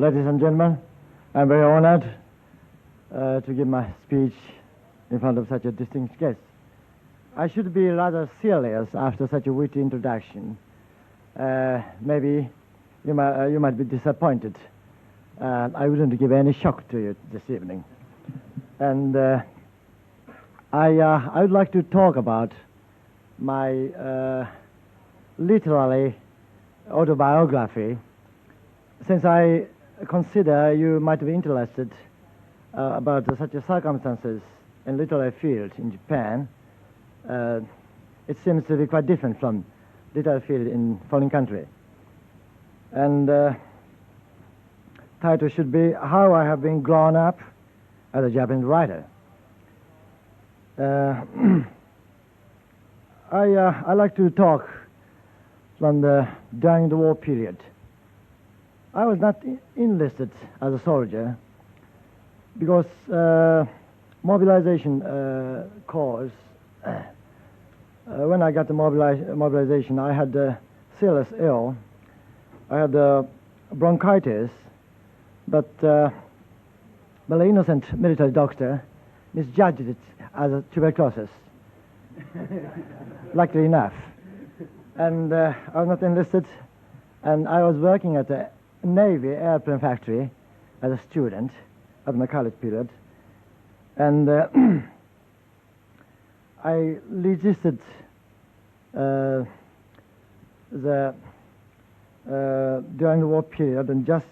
Ladies and gentlemen, I'm very honored to give my speech in front of such a distinguished guest. I should be rather serious after such a witty introduction. Maybe you might be disappointed. I wouldn't give any shock to you this evening. And I would like to talk about my literary autobiography, since I consider you might be interested about such circumstances in literary field in Japan. It seems to be quite different from literary field in foreign country. And title should be How I Have Been Grown Up as a Japanese Writer. I like to talk from during the war period. I was not enlisted as a soldier because mobilization cause. When I got the mobilization, I had serious ill. I had bronchitis, but the innocent military doctor misjudged it as a tuberculosis. Luckily enough. And I was not enlisted, and I was working at the Navy airplane factory as a student at my college period. And I resisted during the war period, and just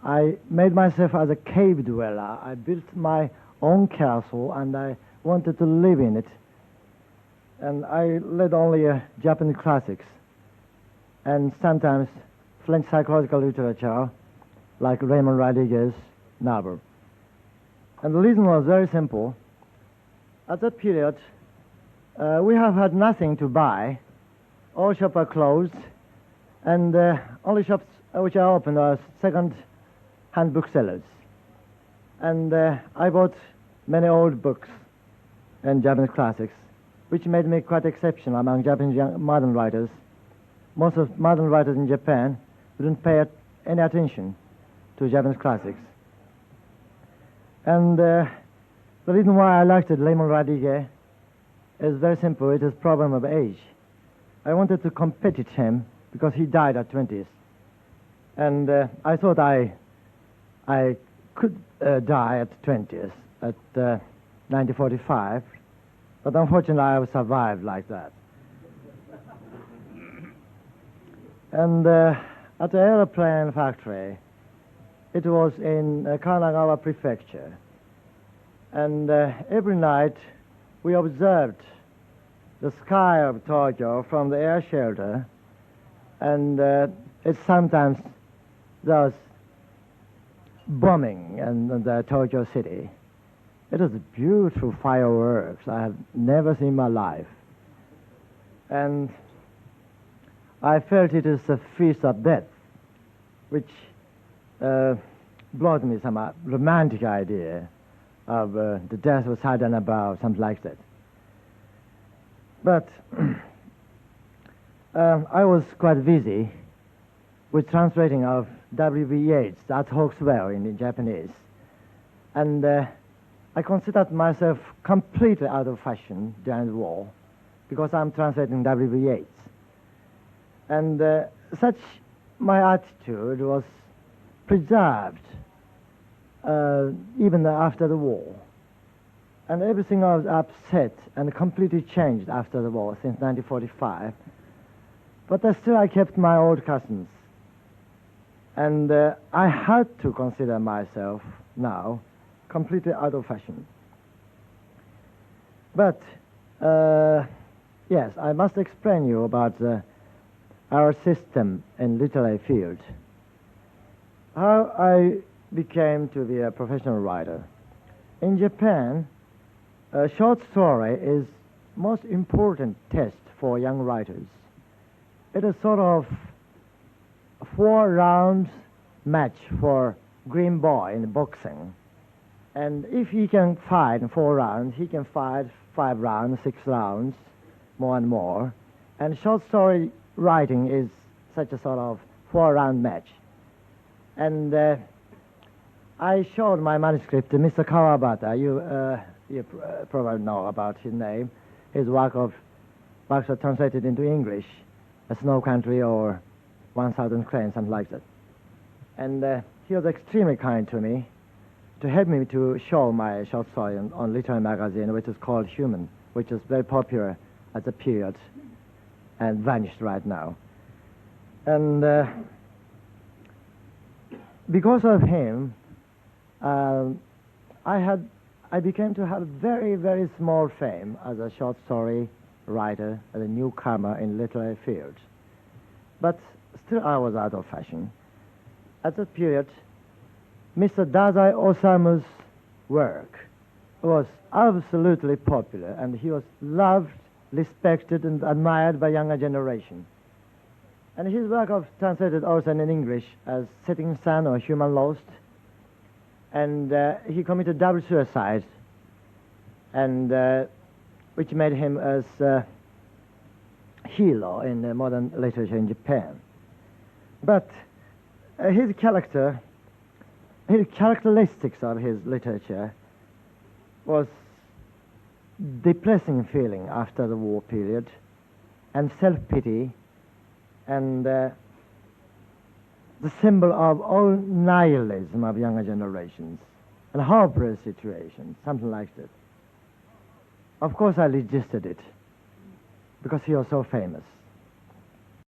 I made myself as a cave dweller. I built my own castle, and I wanted to live in it. And I read only Japanese classics, and sometimes French psychological literature, like Raymond Rodriguez's novel. And the reason was very simple. At that period, we have had nothing to buy. All shops are closed, and only shops which are open are second-hand booksellers. And I bought many old books and Japanese classics, which made me quite exceptional among Japanese modern writers. Most of modern writers in Japan wouldn't pay any attention to Japanese classics. And the reason why I liked Raymond Rodriguez is very simple. It is problem of age. I wanted to compete with him because he died at 20s. And I thought I could die at 20s, at 1945. But unfortunately, I survived like that. And at the airplane factory, it was in Kanagawa Prefecture. And every night, we observed the sky of Tokyo from the air shelter. And it sometimes there was bombing in the Tokyo city. It was beautiful fireworks I have never seen in my life. And I felt it is a feast of death, which brought me some romantic idea of the death was sudden about, something like that. But I was quite busy with translating of W.B. Yeats' At Hawkswell in Japanese. And I considered myself completely out of fashion during the war because I'm translating W.B. Yeats. And such my attitude was preserved even after the war. And everything was upset and completely changed after the war since 1945. But still I kept my old customs. And I had to consider myself now completely out of fashion. But yes, I must explain you about our system in literary field. How I became to be a professional writer. In Japan, a short story is most important test for young writers. It is sort of a 4-round match for green boy in boxing. And if he can fight in 4 rounds, he can fight 5 rounds, 6 rounds, more and more. And short story writing is such a sort of 4-round match. And I showed my manuscript to Mr. Kawabata. You probably know about his name. His works are translated into English, A Snow Country or 1,000 Cranes, something like that. And he was extremely kind to me to help me to show my short story on literary magazine, which is called Human, which is very popular at the period and vanished right now. And because of him, I began to have very, very small fame as a short story writer, as a newcomer in literary field. But still I was out of fashion. At that period, Mr. Dazai Osamu's work was absolutely popular, and he was loved, respected, and admired by younger generation. And his work was translated also in English as Setting Sun or Human Lost. And he committed double suicide, and which made him as a hero in modern literature in Japan. But his characteristics of his literature was depressing feeling after the war period, and self-pity, and the symbol of all nihilism of younger generations, and hopeless situations, something like that. Of course, I resisted it, because he was so famous.